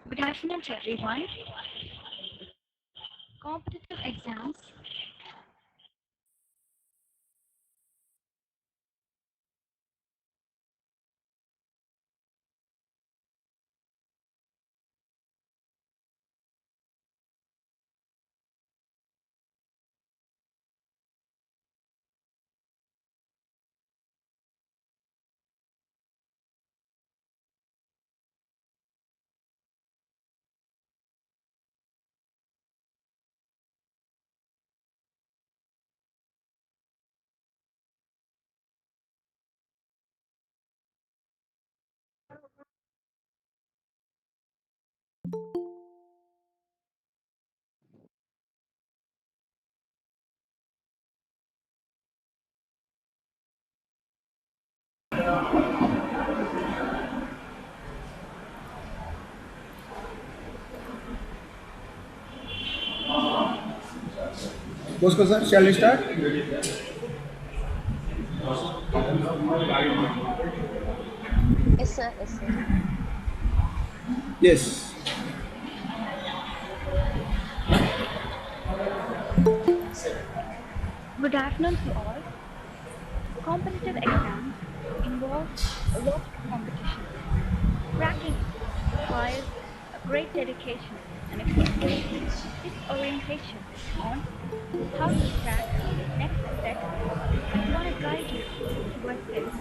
Good afternoon to everyone. Competitive exams. Bosco sir, shall we start? Yes, sir. Yes, sir. Yes. Good afternoon to all. Competitive exams involve a lot of competition. Cracking it requires a great dedication and effort. This orientation on how to crack the next set is going to guide you towards this.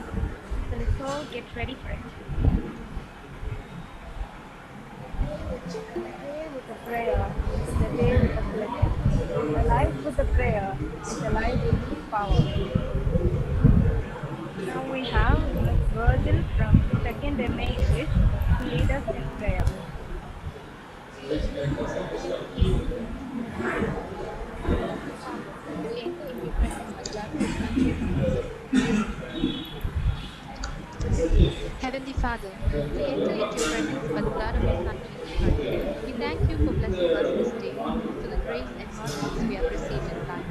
So let's all get ready for it. A day with a prayer is a day with a blessing. A life with a prayer is a life with power. Now we have Ms. Virgil from 2nd MA English to lead us in prayer. Father, we enter into your presence with the blood of your Son, Jesus Christ. Heavenly Father, we enter into your presence by the blood of your Son, Jesus Christ. We thank you for blessing us this day, for the grace and mercies we have received in life.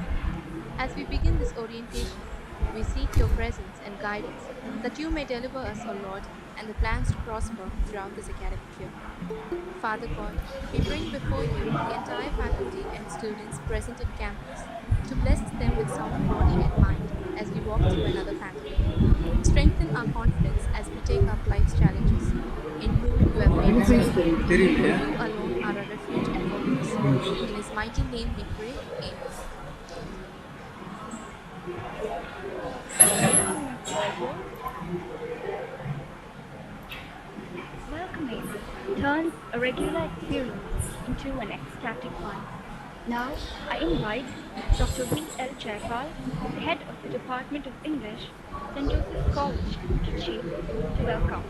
As we begin this orientation, we seek your presence and guidance, that you may deliver us, O Lord, and the plans to prosper throughout this academic year. Father God, we bring before you the entire faculty and students present in campus to bless them with sound body and mind as we walk through another pathway. Strengthen our confidence as we take up life's challenges. In you, you have made us free, for you alone are our refuge and fortress. In his mighty name we pray, Amen. Thank you, Ms. Virgil. Welcoming turns a regular experience into an ecstatic one. Now, I invite Dr. V.L. Jaipal, the head of the Department of English, St. Joseph's College, Trichy, to welcome.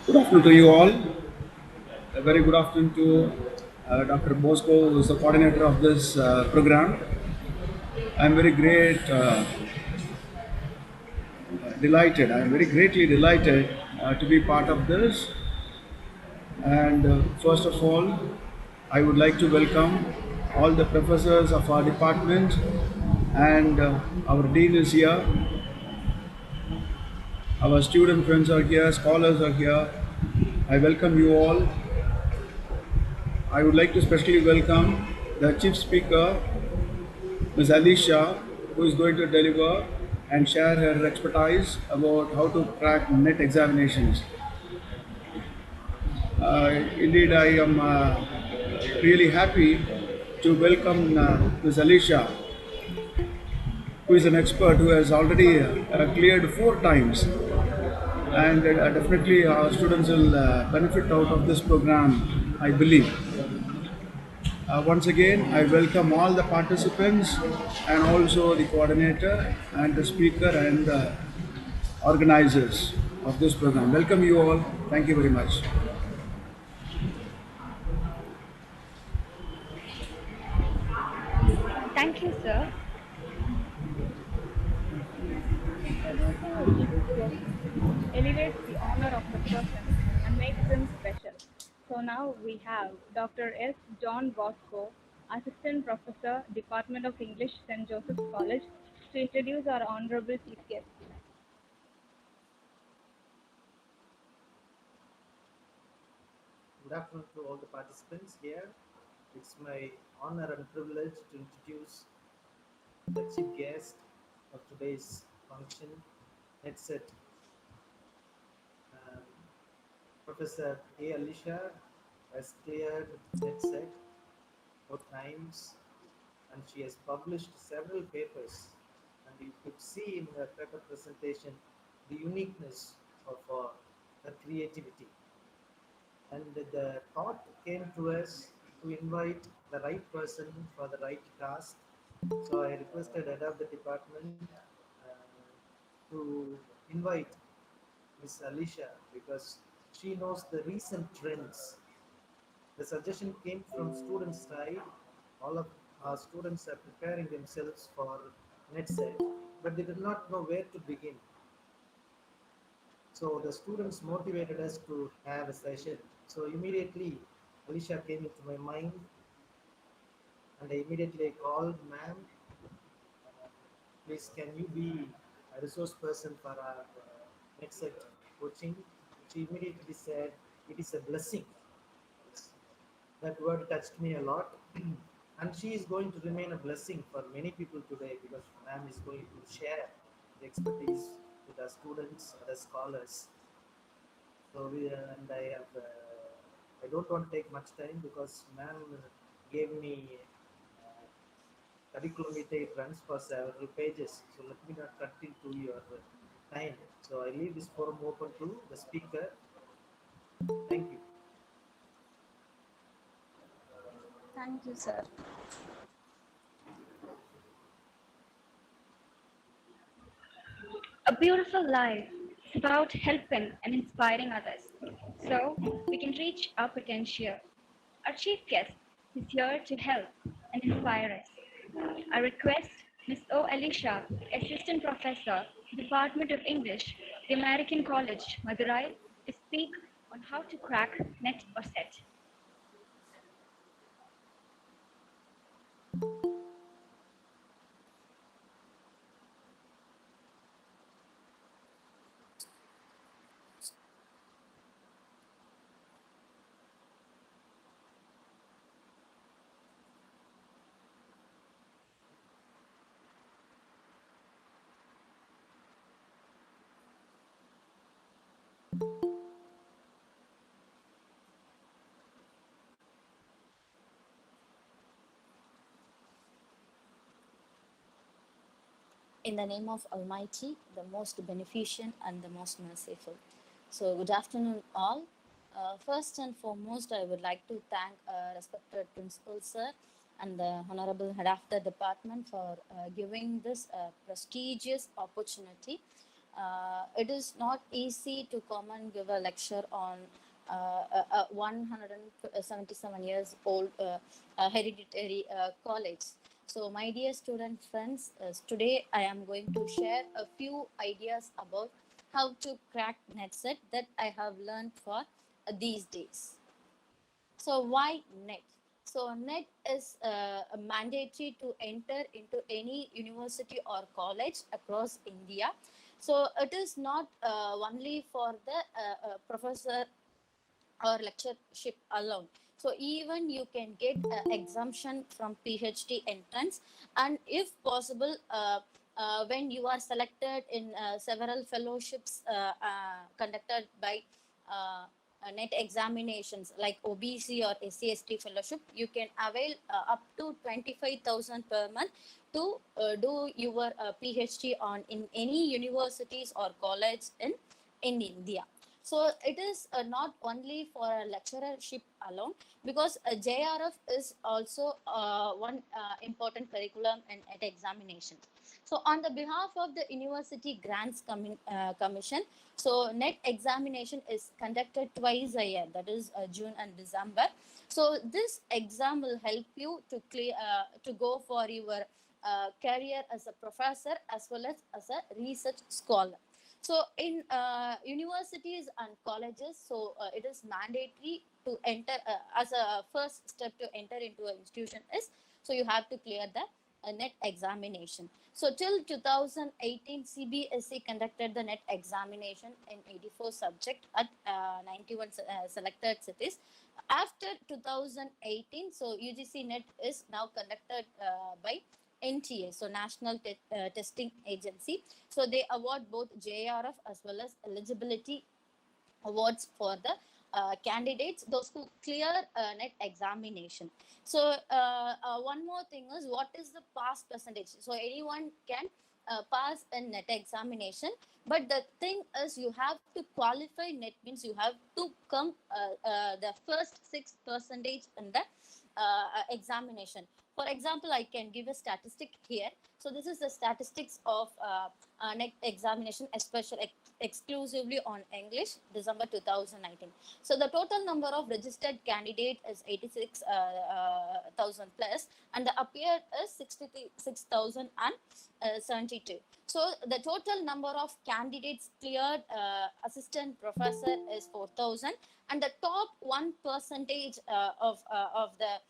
Good afternoon to you all. A very good afternoon to Dr. Bosco, who is the coordinator of this program. I'm very delighted. I'm very greatly delighted to be part of this. And first of all, I would like to welcome all the professors of our department, and our dean is here. Our student friends are here. Scholars are here. I welcome you all. I would like to specially welcome the chief speaker, Ms. Alisha, who is going to deliver and share her expertise about how to crack net examinations. Indeed, I am really happy to welcome Ms. Alisha, who is an expert who has already cleared 4 times, and definitely our students will benefit out of this program, I believe. Once again, I welcome all the participants and also the coordinator and the speaker and the organizers of this program. Welcome you all. Thank you very much. Thank you, sir. Introducing a chief guest elevates the honor of the person and makes them special. So now we have Dr. S. John Bosco, Assistant Professor, Department of English, St. Joseph's College, to introduce our honorable chief guest. Good afternoon to all the participants here. It's my honor and privilege to introduce the chief guest of today's function, headset. Um, Professor A. Alisha has cleared headset 4 times, and she has published several papers. And you could see in her paper presentation the uniqueness of her creativity. And the thought came to us to invite the right person for the right task. So I requested head of the department to invite Miss Alisha because she knows the recent trends. The suggestion came from students' side. All of our students are preparing themselves for NetSet, but they did not know where to begin. So the students motivated us to have a session. So immediately Alicia came into my mind, and I immediately called ma'am, please can you be a resource person for our next set coaching? She immediately said, it is a blessing. That word touched me a lot. And she is going to remain a blessing for many people today because ma'am is going to share the expertise with our students, other scholars. So and I don't want to take much time because ma'am gave me curriculum vitae runs for several pages. So let me not cut into your time. So I leave this forum open to the speaker. Thank you. Thank you, sir. A beautiful life is about helping and inspiring others so we can reach our potential. Our chief guest is here to help and inspire us. I request Ms. O. Alisha, Assistant Professor, Department of English, the American College, Madurai, to speak on how to crack net or set. In the name of Almighty, the most beneficent and the most merciful. So, good afternoon, all. First and foremost, I would like to thank respected principal sir and the honorable head of the department for giving this prestigious opportunity. It is not easy to come and give a lecture on 177 years old hereditary college. So, my dear student friends, today I am going to share a few ideas about how to crack NetSet that I have learned for these days. So why net? So net is mandatory to enter into any university or college across India. So it is not only for the professor or lectureship alone. So even you can get exemption from PhD entrance, and if possible, when you are selected in several fellowships conducted by uh, net examinations like OBC or SCST fellowship, you can avail up to 25,000 per month to do your PhD on in any universities or college in India. So it is not only for a lecturership alone, because JRF is also one important curriculum at examination. So on the behalf of the University Grants Commission, so NET examination is conducted twice a year, that is June and December. So this exam will help you to clear to go for your career as a professor as well as a research scholar. So in universities and colleges, so it is mandatory to enter as a first step to enter into an institution is, so you have to clear the net examination. So till 2018, CBSE conducted the net examination in 84 subject at 91 selected cities. After 2018, so UGC net is now conducted by NTA, so National Testing Agency. So they award both JRF as well as eligibility awards for the candidates, those who clear net examination. So one more thing is, what is the pass percentage? So anyone can pass a net examination, but the thing is you have to qualify net, means you have to come the first 6% in the examination. For example, I can give a statistic here. So this is the statistics of NET examination, especially exclusively on English, December 2019. So the total number of registered candidate is 86,000 plus, and the appeared is 66,072. So the total number of candidates cleared assistant professor is 4,000, and the top 1% of the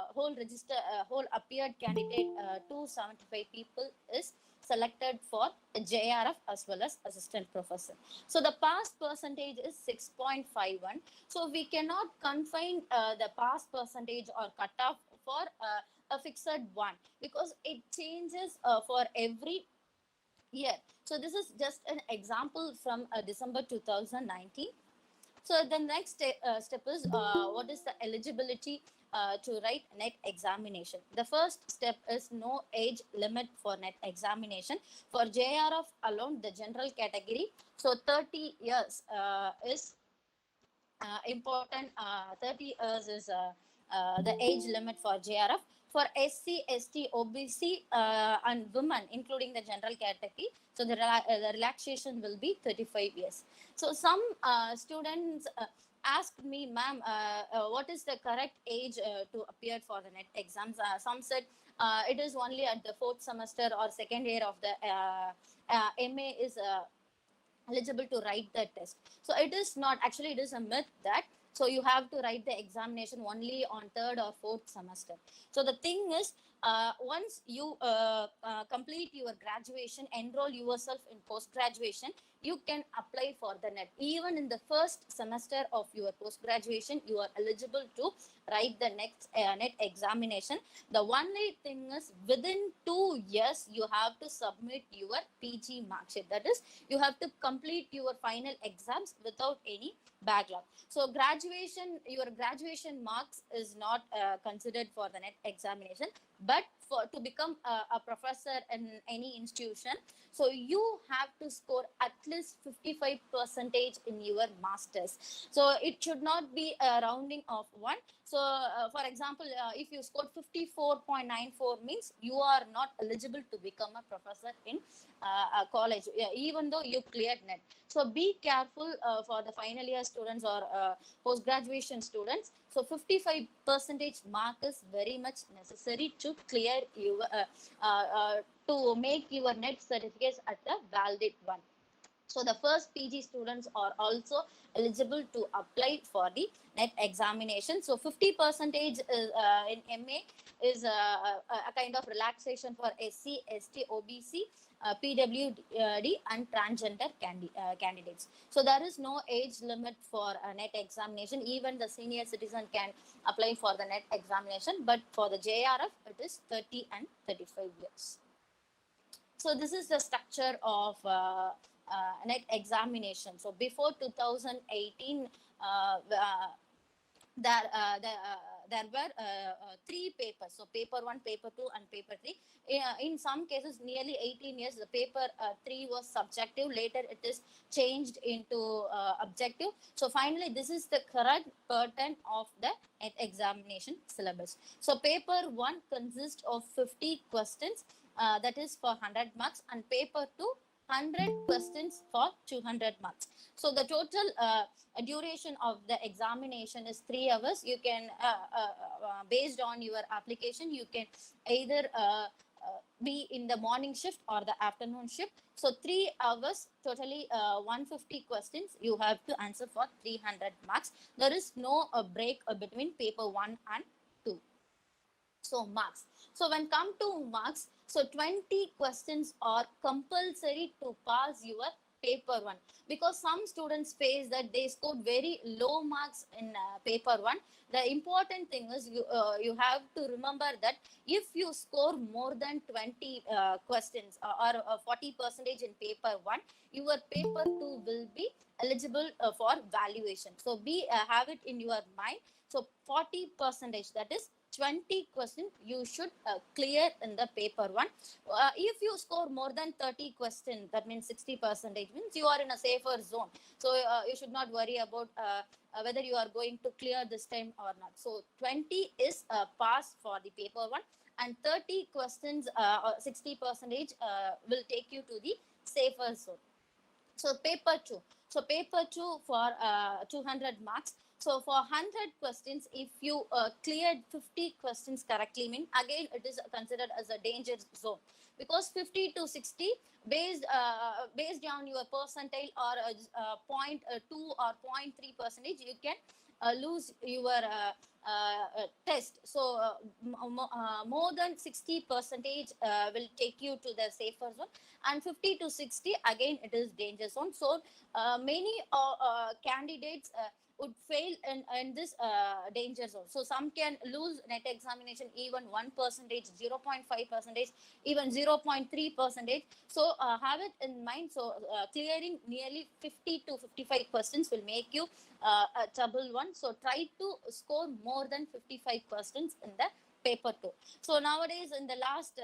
whole appeared candidate, 275 people is selected for JRF as well as assistant professor. So the pass percentage is 6.51. So we cannot confine the pass percentage or cutoff for a fixed one, because it changes for every year. So this is just an example from December 2019. So the next step is, what is the eligibility to write net examination? The first step is no age limit for net examination. For JRF alone, the general category, so 30 years is important. 30 years is the age limit for JRF. For SC, ST, OBC, and women, including the general category, so the relaxation will be 35 years. So some students asked me, ma'am, what is the correct age to appear for the net exams? Some said it is only at the fourth semester or second year of the MA is eligible to write the test. So it is not, actually it is a myth that so you have to write the examination only on third or fourth semester. So the thing is, once you complete your graduation, enroll yourself in post graduation, you can apply for the net. Even in the first semester of your post graduation, you are eligible to write the next net examination. The only thing is, within 2 years you have to submit your PG mark sheet. That is, you have to complete your final exams without any backlog. So your graduation marks is not considered for the net examination, but for to become a professor in any institution, so you have to score at least 55 percentage in your masters. So it should not be a rounding of one. So for example, if you scored 54.94 means you are not eligible to become a professor in a college, even though you cleared net. So be careful for the final year students or post graduation students. So 55 percentage mark is very much necessary to clear your to make your net certificates at the valid one. So the first PG students are also eligible to apply for the net examination. So 50 percentage in MA is a kind of relaxation for SC, ST, OBC, PWD and transgender candidates. So there is no age limit for a net examination. Even the senior citizen can apply for the net examination. But for the JRF, it is 30 and 35 years. So this is the structure of net examination. So before 2018, there were three papers. So paper one, paper two, and paper three. In some cases, nearly 18 years, the paper three was subjective. Later, it is changed into objective. So finally, this is the correct pattern of the examination syllabus. So paper one consists of 50 questions. That is for 100 marks, and paper two 100 questions for 200 marks. So the total duration of the examination is 3 hours. You can, based on your application, you can either be in the morning shift or the afternoon shift. So 3 hours, totally 150 questions you have to answer for 300 marks. There is no break between paper 1 and 2. So marks. So when come to marks, so 20 questions are compulsory to pass your paper one, because some students face that they scored very low marks in paper one. The important thing is you have to remember that if you score more than 20 questions or 40 percentage in paper one, your paper two will be eligible for valuation. So be have it in your mind. So 40 percentage, that is 20 questions you should clear in the paper one. If you score more than 30 questions, that means 60 percentage, means you are in a safer zone. So you should not worry about whether you are going to clear this time or not. So 20 is pass for the paper one, and 30 questions or 60 percentage will take you to the safer zone. So paper two. So paper two for 200 marks. So for 100 questions, if you cleared 50 questions correctly, mean again it is considered as a danger zone, because 50 to 60 based on your percentile or point 2 or 0.3 percentage, you can lose your test. So more than 60 percentage will take you to the safer zone, and 50 to 60 again it is danger zone. So many candidates would fail in this danger zone. So some can lose net examination even 1 percentage, 0.5 percentage, even 0.3 percentage. So have it in mind. So clearing nearly 50 to 55 questions will make you a trouble one. So try to score more than 55 questions in the paper two. So nowadays in the last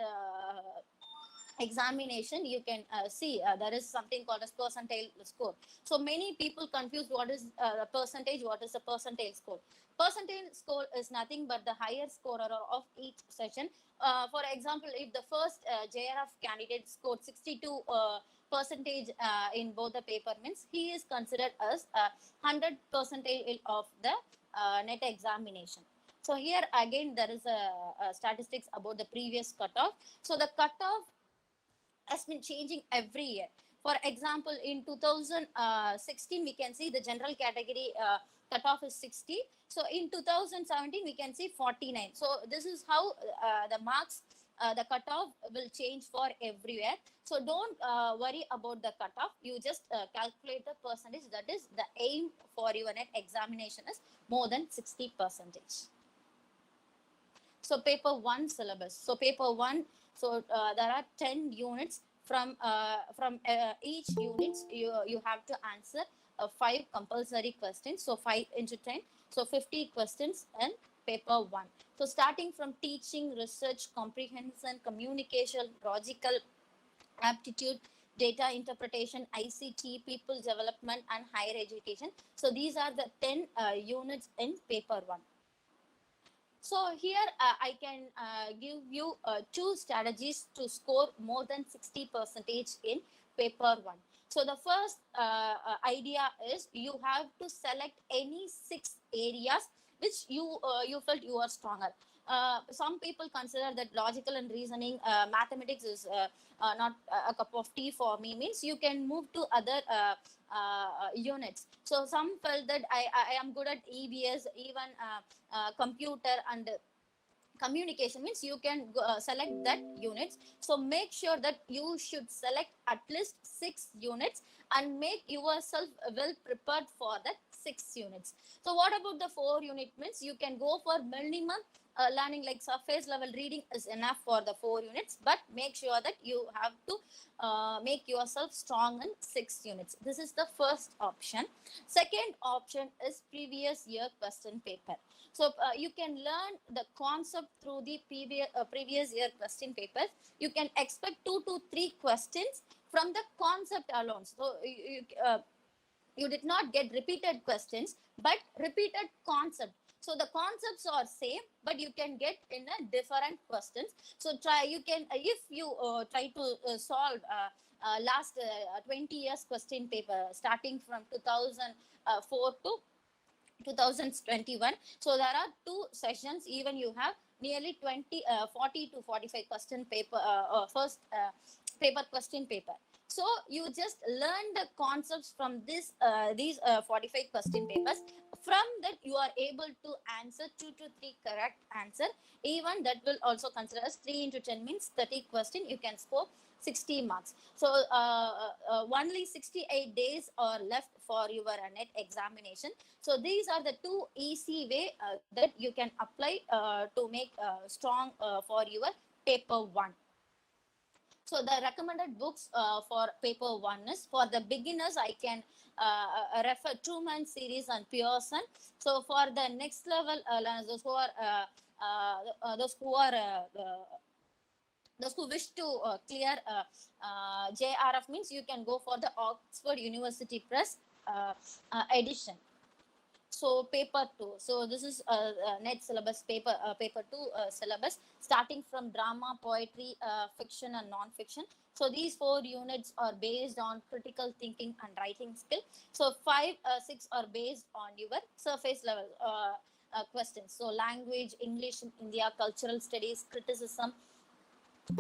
examination, you can see there is something called as percentile score. So many people confuse what is a percentage, what is a percentile score. Percentile score is nothing but the higher scorer of each session. For example, if the first JRF candidate scored 62 percentage in both the paper, means he is considered as 100 percentile of the net examination. So here again there is a statistics about the previous cutoff. So the cutoff has been changing every year. For example, in 2016, we can see the general category cutoff is 60. So in 2017, we can see 49. So this is how the marks, the cutoff will change for every year. So don't worry about the cutoff. You just calculate the percentage. That is the aim for your net examination is more than 60 percentage. So paper one syllabus. So paper one, so there are 10 units. From each units, you have to answer 5 compulsory questions. So 5 into 10, so 50 questions in paper 1. So starting from teaching, research, comprehension, communication, logical aptitude, data interpretation, ICT, people development, and higher education. So these are the 10 units in paper 1. So here I can give you two strategies to score more than 60 percentage in paper 1. So the first idea is you have to select any 6 areas which you felt you are stronger. Some people consider that logical and reasoning, mathematics is not a cup of tea for me. Means you can move to other units. So some felt that I am good at EBS, even computer and communication, means you can select that units. So make sure that you should select at least 6 units and make yourself well prepared for that 6 units. So what about the 4 unit? Means you can go for minimum learning, like surface level reading is enough for the 4 units, but make sure that you have to make yourself strong in 6 units. This is the first option. Second option is previous year question paper. So you can learn the concept through the previous year question papers. You can expect 2 to 3 questions from the concept alone. So you did not get repeated questions, but repeated concept. So the concepts are same, but you can get in a different questions. So try, you can if you try to solve last 20 years question paper starting from 2004 to 2021. So there are 2 sessions, even you have nearly 40 to 45 question paper, first paper question paper. So you just learn the concepts from this these 45 question papers. From that you are able to answer 2 to 3 correct answer. Even that will also consider as 3 into 10 means 30 question, you can score 60 marks. So only 68 days are left for your net examination. So these are the 2 easy way that you can apply to make strong for your paper 1. So the recommended books for paper 1 is, for the beginners I can refer Truman series and Pearson. So for the next level learners, those who wish to clear JRF, means you can go for the Oxford University Press edition. So paper 2. So this is net syllabus, paper 2 syllabus, starting from drama, poetry, fiction and non-fiction. So these 4 units are based on critical thinking and writing skill. So 5, 6 are based on your surface level questions. So language, English in India, cultural studies, criticism,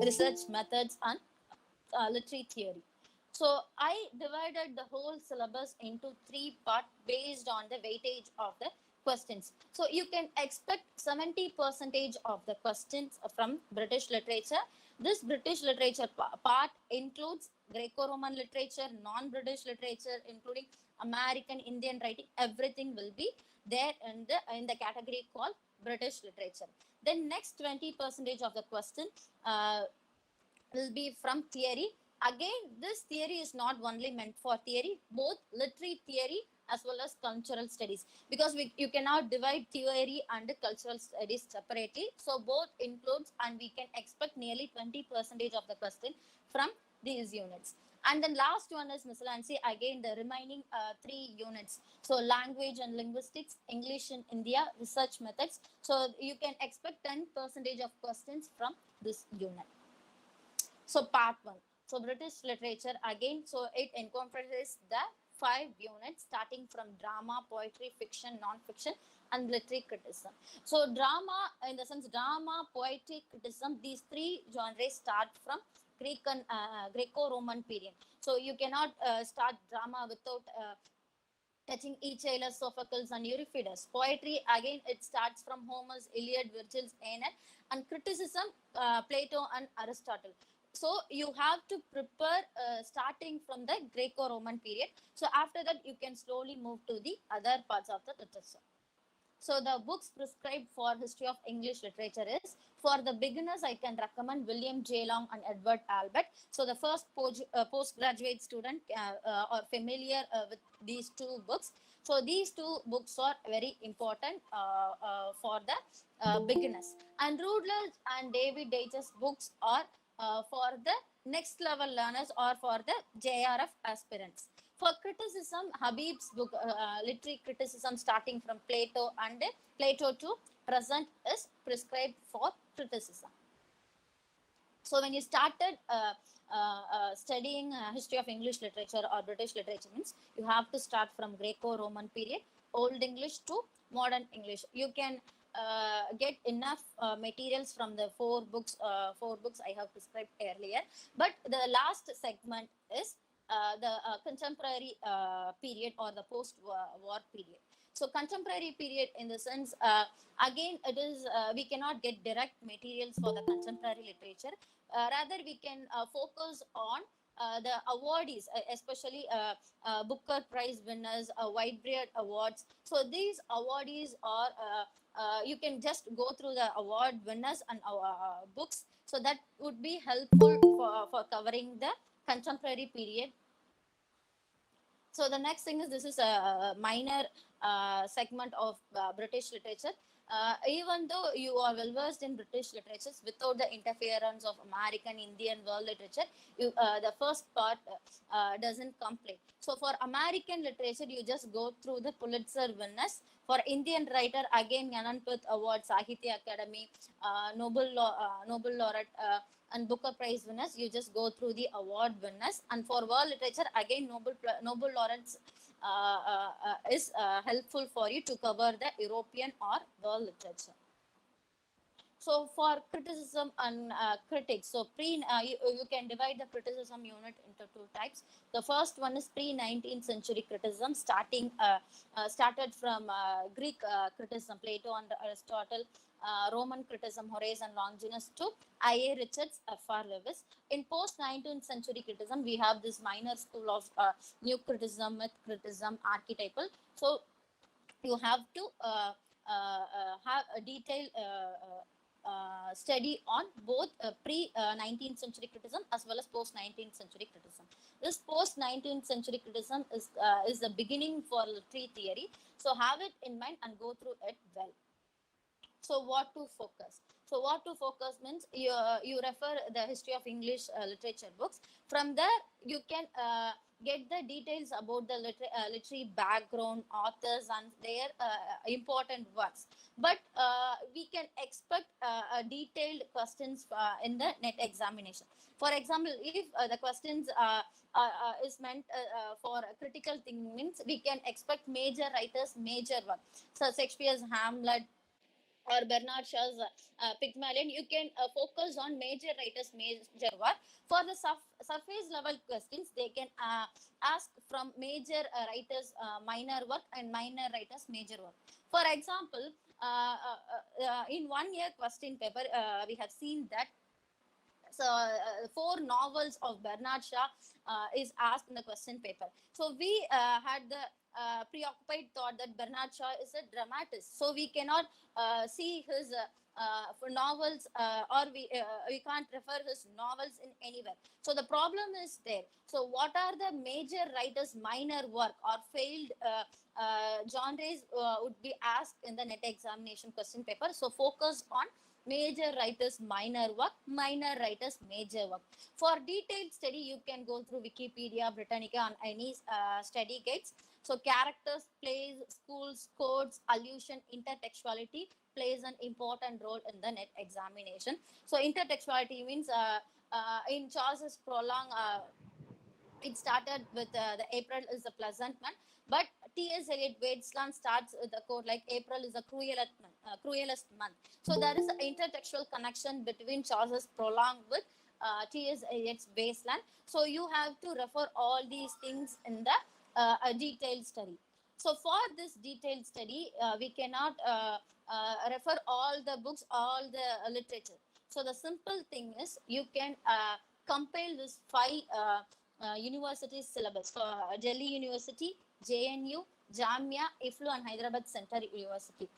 research methods, and literary theory. So I divided the whole syllabus into 3 parts based on the weightage of the questions. So you can expect 70% of the questions from British literature. This British literature part includes Greco-Roman literature, non-British literature, including American, Indian writing. Everything will be there in the category called British literature. Then next 20% of the question will be from theory. Again, this theory is not only meant for theory, both literary theory as well as cultural studies, because you cannot divide theory and cultural studies separately. So both includes, and we can expect nearly 20% of the question from these units. And then last one is miscellaneous. Again, the remaining 3 units. So language and linguistics, English in India, research methods. So you can expect 10% of questions from this unit. So part 1. So British literature again. So it encompasses the 5 units starting from drama, poetry, fiction, non-fiction, and literary criticism. So drama, in the sense drama, poetry, criticism, these 3 genres start from Greco-Roman period. So you cannot start drama without touching Aeschylus, Sophocles, and Euripides. Poetry, again, it starts from Homer's Iliad, Virgil's Aeneid, and criticism, Plato and Aristotle. So you have to prepare starting from the Greco-Roman period. So after that, you can slowly move to the other parts of the literature. So the books prescribed for history of English literature is, for the beginners, I can recommend William J. Long and Edward Albert. So the first postgraduate student are familiar with these 2 books. So these two books are very important for the beginners. And Rudler and David Deitch's books are for the next level learners or for the JRF aspirants. For criticism, Habib's book, Literary Criticism, starting from Plato and Plato to present, is prescribed for criticism. So when you started studying history of English literature or British literature, means you have to start from Greco-Roman period, Old English to modern English. You can get enough materials from the four books I have described earlier. But the last segment is the contemporary period or the post-war period. So contemporary period, in the sense, again, it is we cannot get direct materials for the contemporary literature. Rather, we can focus on the awardees, especially Booker Prize winners, Whitebeard Awards. So these awardees are, you can just go through the award winners and books. So that would be helpful for covering the contemporary period. So the next thing is, this is a minor segment of British literature. Even though you are well versed in British literatures, without the interference of American, Indian world literature, the first part doesn't complete. So for American literature, you just go through the Pulitzer winners. For Indian writer, again, Gnanpith Award, Sahitya Academy, Nobel laureate, and Booker Prize winners, you just go through the award winners. And for world literature, again, Nobel laureates is helpful for you to cover the European or world literature. So for criticism and critics, so you can divide the criticism unit into two types. The first one is pre-19th century criticism, started from Greek criticism, Plato and Aristotle, Roman criticism, Horace and Longinus, to I.A. Richards, F.R. Lewis. In post-19th century criticism, we have this minor school of new criticism, myth criticism, archetypal. So you have to have a detailed study on both pre-19th century criticism as well as post-19th century criticism. This post-19th century criticism is the beginning for literary theory. So have it in mind and go through it well. So what to focus? So what to focus means, you refer the history of English literature books. From there, you can get the details about the literary background, authors and their important works. But we can expect detailed questions in the net examination. For example, if the questions is meant for a critical thing, means we can expect major writers, major work. So Shakespeare's Hamlet or Bernard Shaw's Pygmalion, you can focus on major writers' major work. For the surface level questions, they can ask from major writers' minor work and minor writers' major work. For example, in 1 year question paper, we have seen that so 4 novels of Bernard Shaw is asked in the question paper. So we had the preoccupied thought that Bernard Shaw is a dramatist. So we cannot see his for novels or we can't refer his novels in anywhere. So the problem is there. So what are the major writers' minor work or failed genres would be asked in the net examination question paper. So focus on major writers minor work, minor writers major work. For detailed study, you can go through Wikipedia, Britannica and any study guides. So characters, plays, schools, codes, allusion, intertextuality plays an important role in the net examination. So intertextuality means in Chaucer's prologue, it started with the April is a pleasant month, but T.S. Eliot Wasteland starts with the quote like April is a cruelest month. So there is an intertextual connection between Chaucer's prologue with T.S. Eliot's Wasteland. So you have to refer all these things in the a detailed study. So for this detailed study, we cannot refer all the books, all the literature. So the simple thing is you can compile this 5 university syllabus for Delhi University, JNU, Jamia, IFLU and Hyderabad Central University.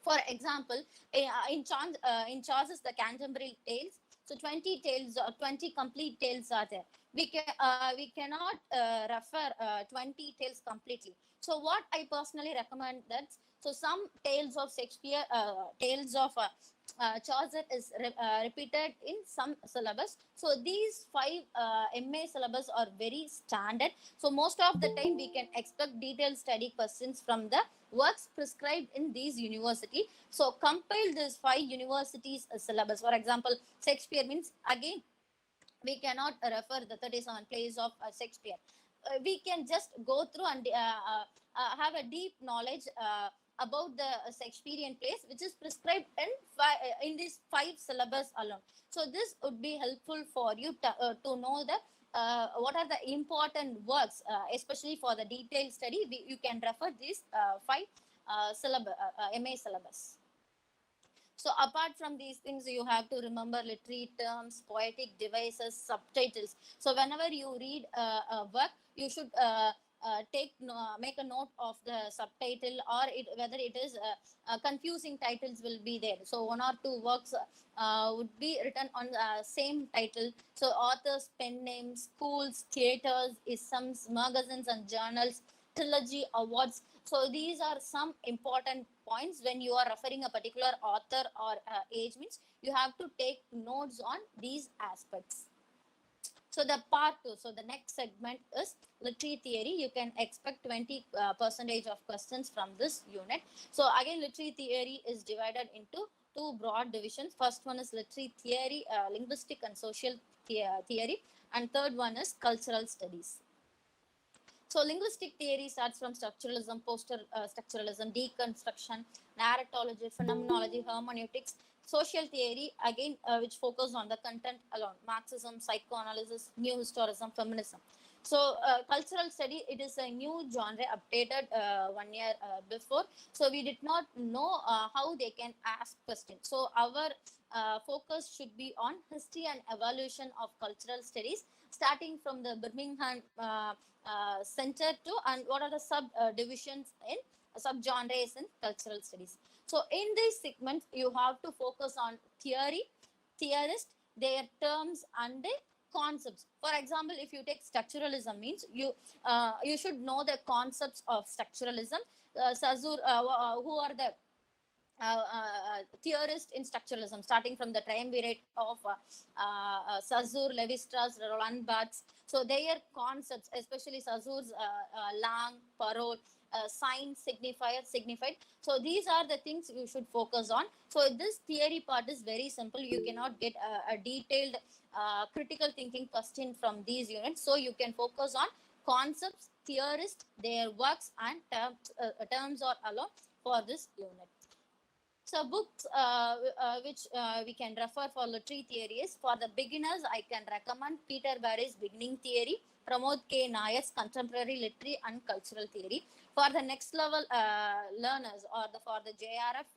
For example, in Chaucer's The Canterbury Tales, so 20 tales or 20 complete tales are there. we cannot refer 20 tales completely. So what I personally recommend that, so some tales of Shakespeare, tales of Chaucer is repeated in some syllabus. So these five MA syllabus are very standard. So most of the time we can expect detailed study questions from the works prescribed in these university. So compile these five universities syllabus. For example, Shakespeare means, again we cannot refer the 37 plays of Shakespeare. We can just go through and have a deep knowledge about the Shakespearean plays, which is prescribed in these five syllabus alone. So this would be helpful for you to know the what are the important works, especially for the detailed study. You can refer these five syllabus, MA syllabus. So apart from these things, you have to remember literary terms, poetic devices, subtitles. So whenever you read a work, you should make a note of the subtitle, or whether it is confusing titles will be there. So one or two works would be written on same title. So authors, pen names, schools, theaters, isms, magazines and journals, trilogy, awards. So these are some important points when you are referring a particular author or age, means you have to take notes on these aspects. So the part two, so the next segment is literary theory. You can expect 20 percentage of questions from this unit. So again, literary theory is divided into two broad divisions. First one is literary theory, linguistic and social theory, and third one is cultural studies. So linguistic theory starts from structuralism, structuralism, deconstruction, narratology, phenomenology, hermeneutics. Social theory, again, which focus on the content alone, Marxism, psychoanalysis, new historism, feminism. So cultural study, it is a new genre updated 1 year before. So we did not know how they can ask questions. So our focus should be on history and evolution of cultural studies, starting from the Birmingham center to, and what are the sub divisions in subgenres in cultural studies. So in this segment, you have to focus on theory, theorist, their terms and the concepts. For example, if you take structuralism, means you should know the concepts of structuralism. Sazur, who are the theorist in structuralism, starting from the triumvirate of Saussure, Lévi-Strauss, Roland Barthes. So their concepts, especially Saussure's lang, parole, sign, signifier, signified. So these are the things you should focus on. So this theory part is very simple. You cannot get a detailed critical thinking question from these units. So you can focus on concepts, theorists, their works and terms are alone for this unit. So books which we can refer for literary theory is, for the beginners, I can recommend Peter Barry's Beginning Theory, Pramod K. Nayar's Contemporary Literary and Cultural Theory. For the next level learners, or for the JRF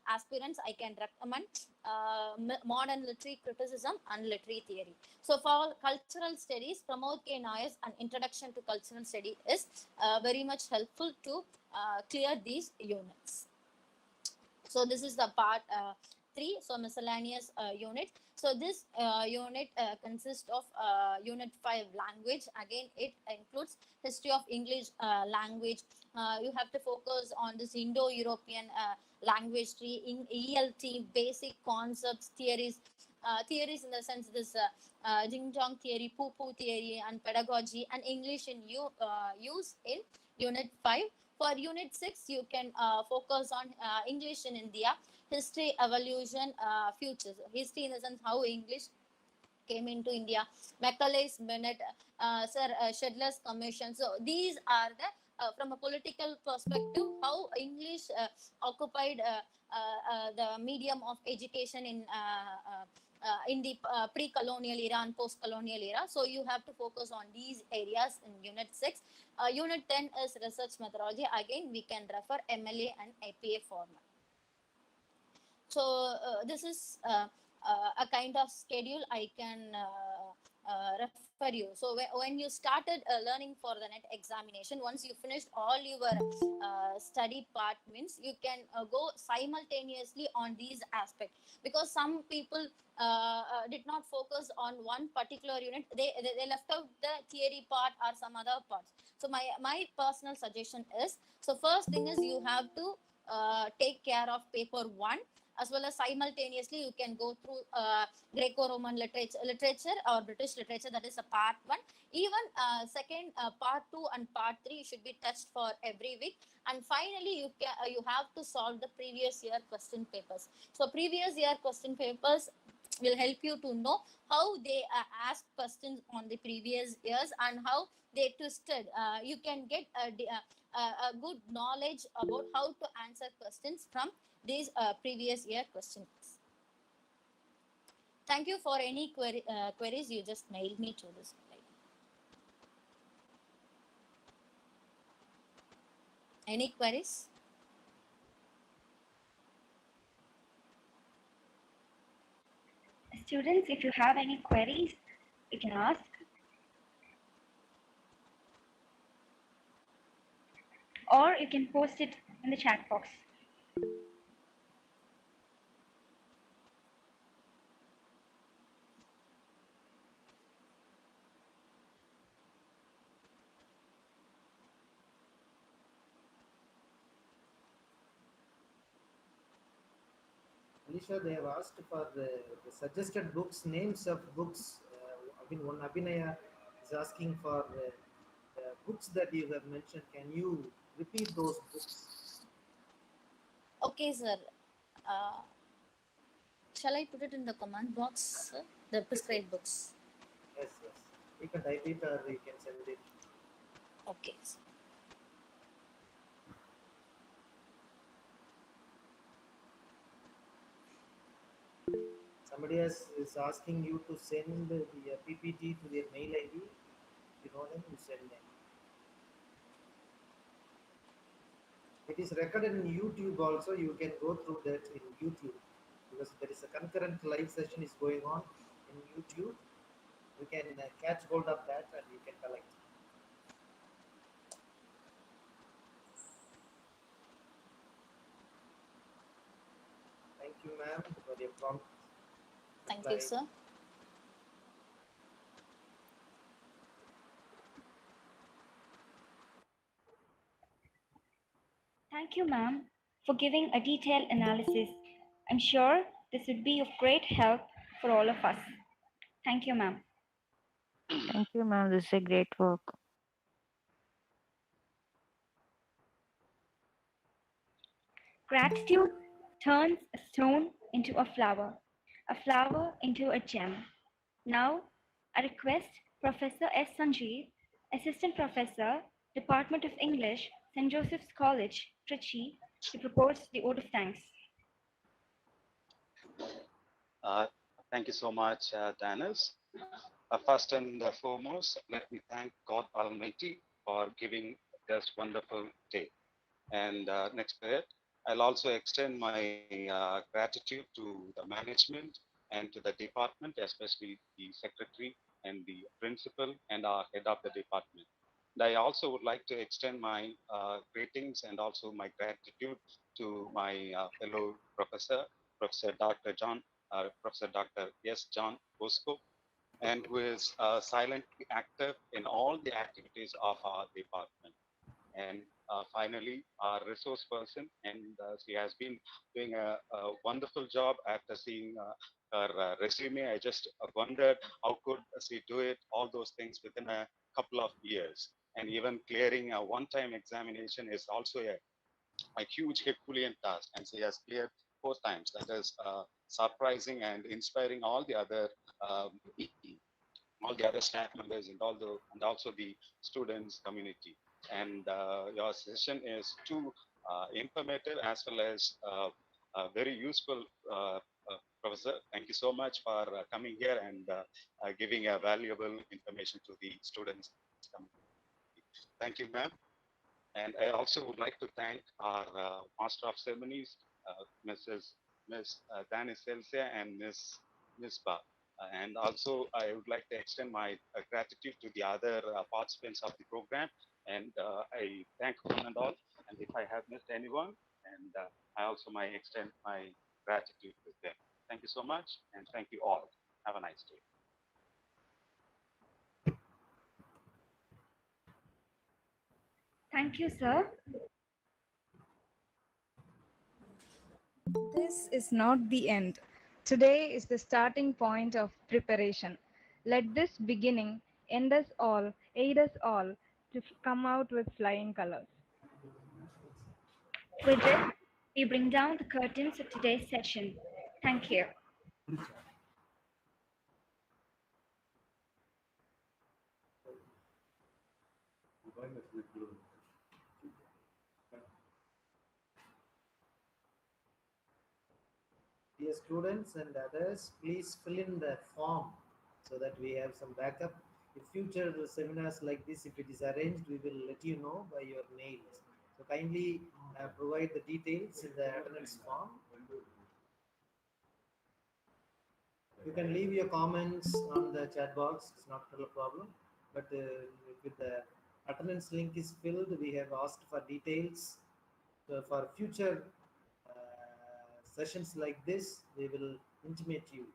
aspirants, I can recommend Modern Literary Criticism and Literary Theory. So for cultural studies, Pramod K. Nayar's An Introduction to Cultural Study is very much helpful to clear these units. So this is the part 3, so miscellaneous unit. So this unit consists of unit 5, language. Again, it includes history of English language. You have to focus on this Indo-European language tree, in ELT, basic concepts, theories. Theories in the sense this Jing Jong theory, Poo Poo theory, and pedagogy, and English in use in unit 5. For unit 6, you can focus on English in India, history, evolution, futures. History in the sense how English came into India, Macaulay's Bennett, Sir Shedler's Commission. So these are the from a political perspective, how English occupied the medium of education in the pre-colonial era and post-colonial era. So you have to focus on these areas in unit 6. Unit 10 is research methodology. Again, we can refer MLA and APA format. So this is a kind of schedule I can refer you. So when you started learning for the net examination, once you finished all your study part means you can go simultaneously on these aspects, because some people did not focus on one particular unit. They left out the theory part or some other parts. So my personal suggestion is, so first thing is you have to take care of paper 1, as well as simultaneously you can go through Greco-Roman literature or British literature, that is a part 1. Even second part 2 and part 3 should be touched for every week. And finally you have to solve the previous year question papers. So previous year question papers will help you to know how they asked questions on the previous years and how they twisted. You can get a good knowledge about how to answer questions from these previous year questions. Thank you for any queries. You just mailed me to this. Any queries? Students, if you have any queries, you can ask, or you can post it in the chat box. Alisha, they have asked for the suggested books, names of books. One Abhinaya is asking for the books that you have mentioned. Can you repeat those books? Okay, sir. Uh, shall I put it in the comment box, sir? The Yes, yes, prescribed books. yes, yes. You can type it or you can send it. Okay. Sir. Somebody else is asking you to send the PPT to their mail ID. If you know them, you send them. It is recorded in YouTube also. You can go through that in YouTube because there is a concurrent live session is going on in YouTube. You can catch hold of that and you can collect. Thank you, ma'am, for your prompt Thank you, reply. sir. Thank you, ma'am, for giving a detailed analysis. I'm sure this would be of great help for all of us. Thank you, ma'am. Thank you, ma'am. This is a great work. Gratitude turns a stone into a flower into a gem. Now, I request Professor S. Sanjeev, Assistant Professor, Department of English, St. Joseph's College, Trichy, to propose the vote of thanks. Uh, Thank you so much, Danis. First and foremost, let me thank God Almighty for giving this wonderful day. And next to it, I'll also extend my gratitude to the management and to the department, especially the secretary and the principal and our head of the department. And I also would like to extend my greetings and also my gratitude to my fellow professor, Professor Dr. Professor Dr. S. John Bosco, and who is silently active in all the activities of our department. And finally, our resource person, and she has been doing a wonderful job. After seeing her resume, I just wondered how could she do it, all those things within a couple of years. And even clearing a one-time examination is also a huge Herculean task, and she has cleared 4 times. That is surprising and inspiring um, all the other staff members and also the students community. And your session is too informative as well as very useful, Professor. Thank you so much for coming here and giving valuable information to the students community. Thank you, ma'am. And I also would like to thank our Master of Ceremonies, Mrs. Miss Dani Selsia and Miss Ba. And also, I would like to extend my gratitude to the other participants of the program. And I thank one and all. And if I have missed anyone, and I also might extend my gratitude to them. Thank you so much, and thank you all. Have a nice day. Thank you, sir. This is not the end. Today is the starting point of preparation. Let this beginning end us all, aid us all to come out with flying colors. With this, we bring down the curtains of today's session. Thank you. Dear students and others, please fill in the form so that we have some backup. If future seminars like this, if it is arranged, we will let you know by your mails. So kindly provide the details in the attendance form. You can leave your comments on the chat box, it's not a problem. But with the attendance link is filled, we have asked for details. So for future sessions like this, we will intimate you